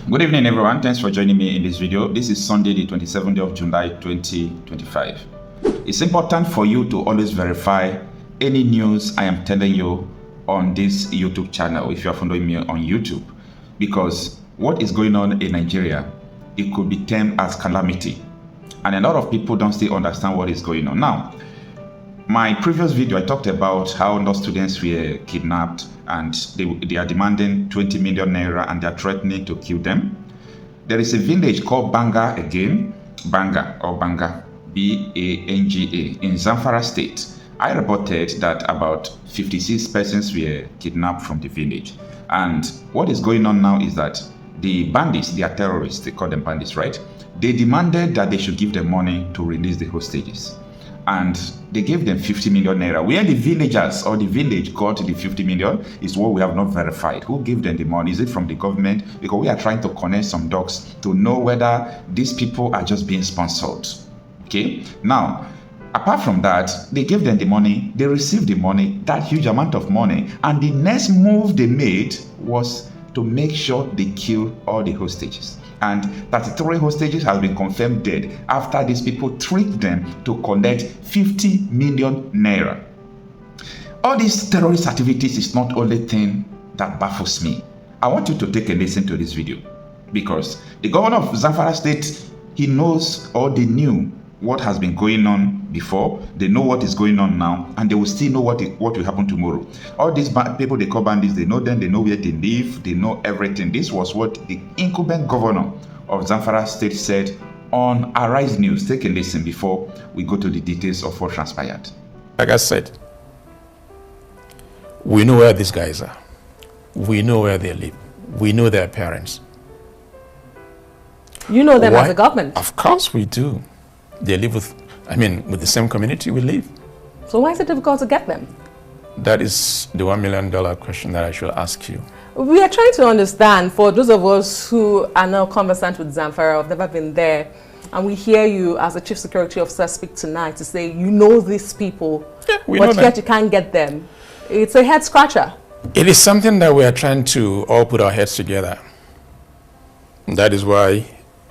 Good evening, everyone. Thanks for joining me in this video. This is Sunday, the 27th of July, 2025. It's important for you to always verify any news I am telling you on this YouTube channel if you are following me on YouTube, because what is going on in Nigeria, it could be termed as calamity, and a lot of people don't still understand what is going on. Now, my previous video, I talked about how no students were kidnapped and they are demanding 20 million naira and they are threatening to kill them. There is a village called Banga again, Banga or Banga, B-A-N-G-A, in Zamfara state. I reported that about 56 persons were kidnapped from the village. And what is going on now is that the bandits, they are terrorists, they call them bandits, right? They demanded that they should give them money to release the hostages. And they gave them 50 million naira. Where the villagers or the village got the 50 million is what we have not verified. Who gave them the money? Is it from the government? Because we are trying to connect some dots to know whether these people are just being sponsored. Okay? Now, apart from that, they gave them the money, they received the money, that huge amount of money, and the next move they made was to make sure they kill all the hostages. And 33 hostages have been confirmed dead after these people tricked them to collect 50 million naira. All these terrorist activities is not only thing that baffles me. I want you to take a listen to this video, because the governor of Zamfara state, he knows, or they knew what has been going on before, they know what is going on now, and they will still know what will happen tomorrow. All these people they call bandits, they know them, they know where they live, they know everything. This was what the incumbent governor of Zamfara state said on Arise News. Take a listen before we go to the details of what transpired. Like I said, we know where these guys are. We know where they live. We know their parents. You know them as a government? Of course we do. They live with the same community we live. So why is it difficult to get them? That is the $1 million question that I should ask you. We are trying to understand, for those of us who are now conversant with Zamfara, have never been there, and we hear you as a chief security officer speak tonight to say you know these people, but yet you can't get them. It's a head scratcher. It is something that we are trying to all put our heads together. That is why,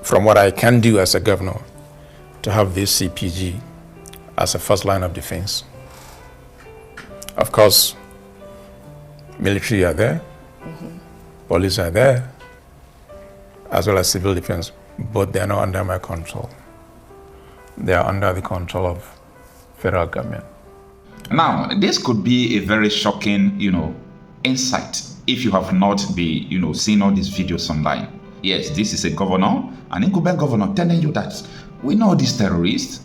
from what I can do as a governor, to have this CPG as a first line of defense. Of course, military are there, police are there, as well as civil defense, but they are not under my control. They are under the control of federal government. Now, this could be a very shocking, insight if you have not been, seen all these videos online. Yes, this is a governor, an incumbent governor, telling you that we know these terrorists.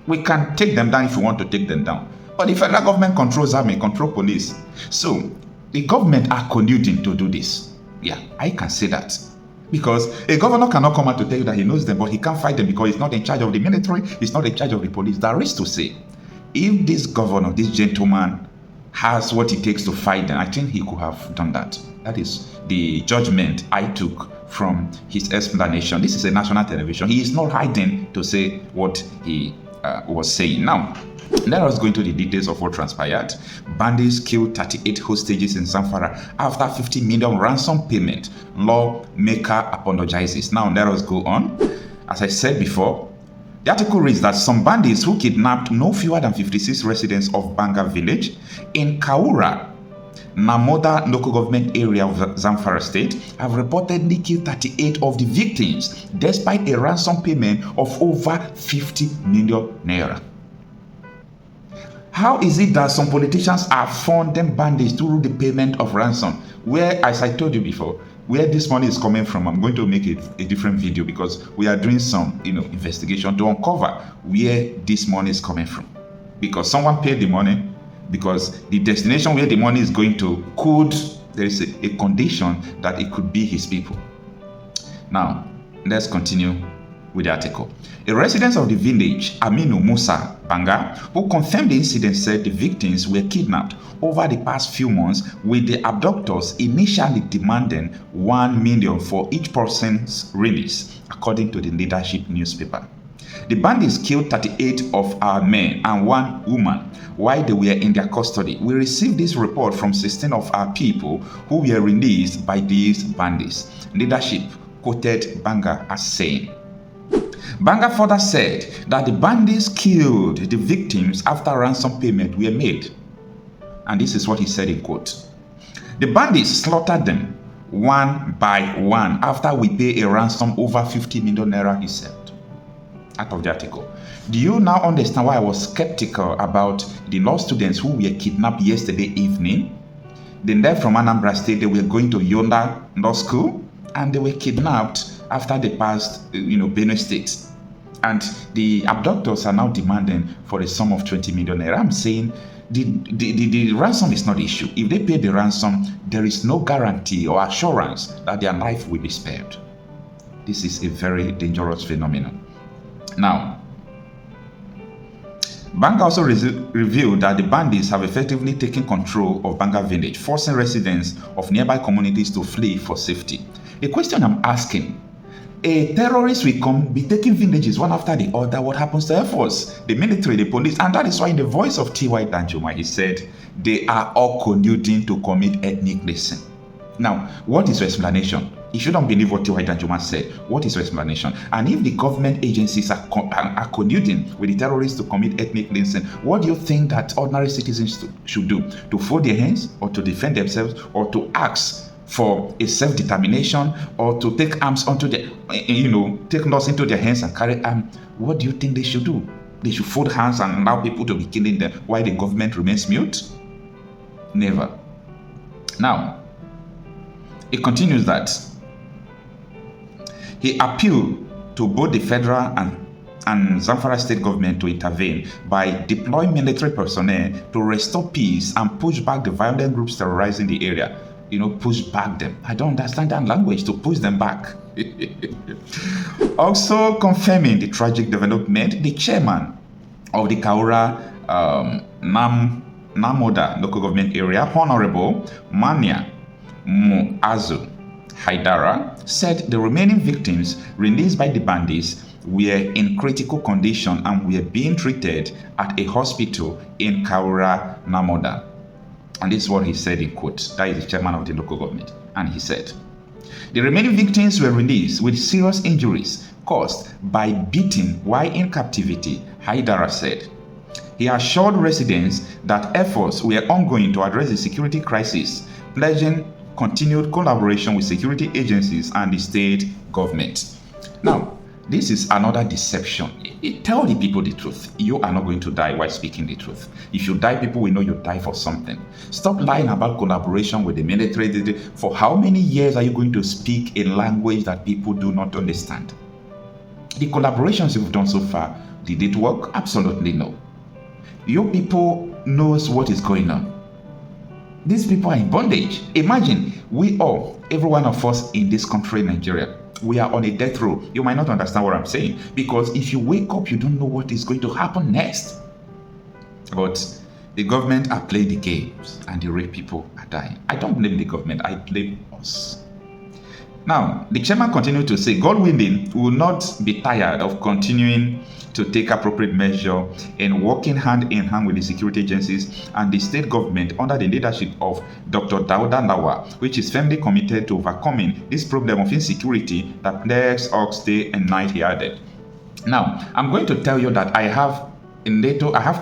We can take them down if we want to take them down. But the federal government controls army, control police. So the government are colluding to do this. Yeah, I can say that. Because a governor cannot come out to tell you that he knows them, but he can't fight them because he's not in charge of the military, he's not in charge of the police. That is to say, if this governor, this gentleman, has what it takes to fight them, I think he could have done that. That is the judgment I took from his explanation. This is a national television. He is not hiding to say what he was saying. Now, let us go into the details of what transpired. Bandits killed 38 hostages in Zamfara after 50 million ransom payment. Lawmaker apologizes. Now, let us go on. As I said before, the article reads that some bandits who kidnapped no fewer than 56 residents of Banga Village in Kaura, Namoda local government area of Zamfara state, have reportedly killed 38 of the victims despite a ransom payment of over 50 million naira. How is it that some politicians are funding bandits through the payment of ransom? Where, as I told you before, where this money is coming from, I'm going to make a different video, because we are doing some investigation to uncover where this money is coming from. Because someone paid the money, because the destination where the money is going to there is a condition that it could be his people. Now, let's continue with the article. A resident of the village, Aminu Musa Banga, who confirmed the incident, said the victims were kidnapped over the past few months, with the abductors initially demanding 1 million for each person's release, according to the leadership newspaper. The bandits killed 38 of our men and 1 woman while they were in their custody. We received this report from 16 of our people who were released by these bandits. Leadership quoted Banga as saying. Banga further said that the bandits killed the victims after ransom payment were made. And this is what he said in quote. The bandits slaughtered them one by one after we pay a ransom over 50 million naira, he said. Out of the article. Do you now understand why I was skeptical about the law students who were kidnapped yesterday evening? They left from Anambra State, they were going to Yonda Law School, and they were kidnapped after they passed, Benue State. And the abductors are now demanding for a sum of 20 million naira. I'm saying the ransom is not the issue. If they pay the ransom, there is no guarantee or assurance that their life will be spared. This is a very dangerous phenomenon. Now, Banga also revealed that the bandits have effectively taken control of Banga Village, forcing residents of nearby communities to flee for safety. The question I'm asking, a terrorist will be taking villages one after the other. What happens to Air Force, the military, the police? And that is why in the voice of T.Y. Danjuma, he said, they are all colluding to commit ethnic cleansing. Now, what is your explanation? If you don't believe what T.Y. Danjuma said, what is your explanation? And if the government agencies are colluding with the terrorists to commit ethnic cleansing, what do you think that ordinary citizens should do? To fold their hands, or to defend themselves, or to ask for a self-determination, or to take arms onto their, take laws into their hands and carry arms? What do you think they should do? They should fold hands and allow people to be killing them while the government remains mute? Never. Now, it continues that he appealed to both the federal and Zamfara state government to intervene by deploying military personnel to restore peace and push back the violent groups terrorizing the area. Push back them. I don't understand that language, to push them back. Also confirming the tragic development, the chairman of the Kaura Namoda local government area, Honorable Mania Muazu Haidara, said the remaining victims released by the bandits were in critical condition and were being treated at a hospital in Kaura Namoda. And this is what he said in quote. That is the chairman of the local government. And he said, the remaining victims were released with serious injuries caused by beating while in captivity, Haidara said. He assured residents that efforts were ongoing to address the security crisis, pledging continued collaboration with security agencies and the state government. Now, this is another deception. Tell the people the truth. You are not going to die while speaking the truth. If you die, people will know you die for something. Stop lying about collaboration with the military. For how many years are you going to speak a language that people do not understand? The collaborations you've done so far, did it work? Absolutely no. Your people knows what is going on. These people are in bondage. Imagine, we all, every one of us in this country, Nigeria, we are on a death row. You might not understand what I'm saying, because if you wake up, you don't know what is going to happen next. But the government are playing the games and the real people are dying. I don't blame the government, I blame us. Now, the chairman continued to say, God willing, we will not be tired of continuing to take appropriate measure in working hand in hand with the security agencies and the state government under the leadership of Dr. Dauda Lawa, which is firmly committed to overcoming this problem of insecurity that plagues us day and night, he added. Now, I'm going to tell you that I have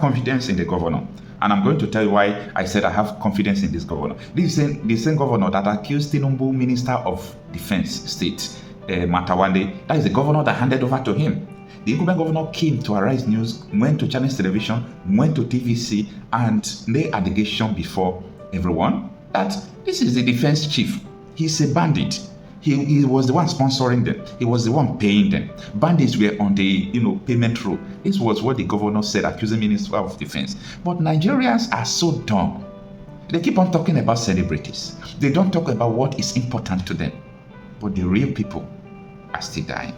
confidence in the governor. And I'm going to tell you why I said I have confidence in this governor. This is the same governor that accused Tinubu, Minister of Defense State, Matawande. That is the governor that handed over to him. The incumbent governor came to Arise News, went to Channels Television, went to TVC, and laid allegation before everyone that this is the defense chief. He's a bandit. He was the one sponsoring them. He was the one paying them. Bandits were on the payment roll. This was what the governor said, accusing Minister of Defense. But Nigerians are so dumb. They keep on talking about celebrities. They don't talk about what is important to them. But the real people are still dying.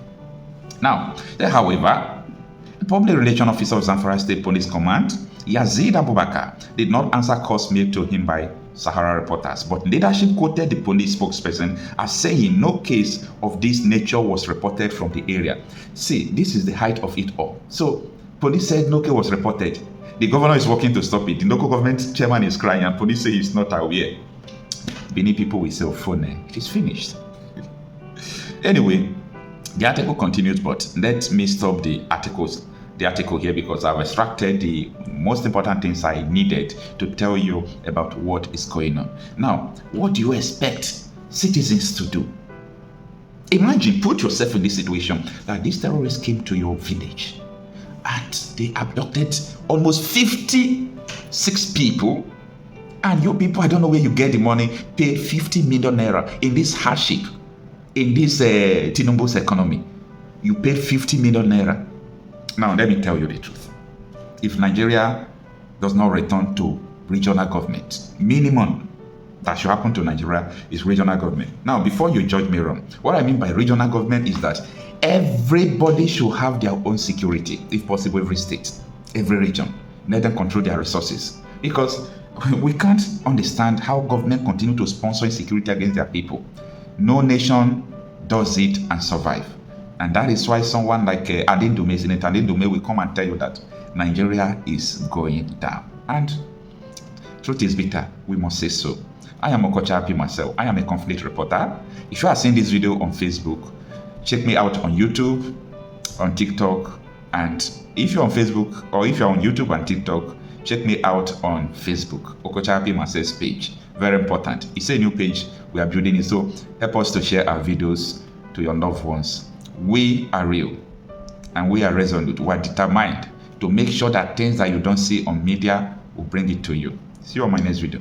Now, however, the Public Relations Officer of Zamfara State Police Command, Yazid Abubakar, did not answer calls made to him by Sahara reporters, but leadership quoted the police spokesperson as saying no case of this nature was reported from the area. See, this is the height of it all. So, police said no case was reported. The governor is working to stop it. The local government chairman is crying and police say he's not aware. Many people will say, oh, phone, it is finished. Anyway, the article continues, but let me stop the article here because I've extracted the most important things I needed to tell you about what is going on. Now, what do you expect citizens to do? Imagine, put yourself in this situation that these terrorists came to your village and they abducted almost 56 people, and you people, I don't know where you get the money, pay 50 million naira in this hardship, in this Tinubu's economy. You pay 50 million naira. Now, let me tell you the truth. If Nigeria does not return to regional government, minimum that should happen to Nigeria is regional government. Now, before you judge me wrong, what I mean by regional government is that everybody should have their own security, if possible, every state, every region. Let them control their resources. Because we can't understand how government continue to sponsor insecurity against their people. No nation does it and survive. And that is why someone like Senator Adindume will come and tell you that Nigeria is going down. And truth is bitter, we must say so. I am Okocha Happy myself. I am a conflict reporter. If you are seeing this video on Facebook, check me out on YouTube, on TikTok, and if you're on Facebook or if you're on YouTube and TikTok, check me out on Facebook, Okocha Happy myself's page. Very important. It's a new page we are building it, so help us to share our videos to your loved ones. We are real and we are resolute. We are determined to make sure that things that you don't see on media will bring it to you. See you on my next video.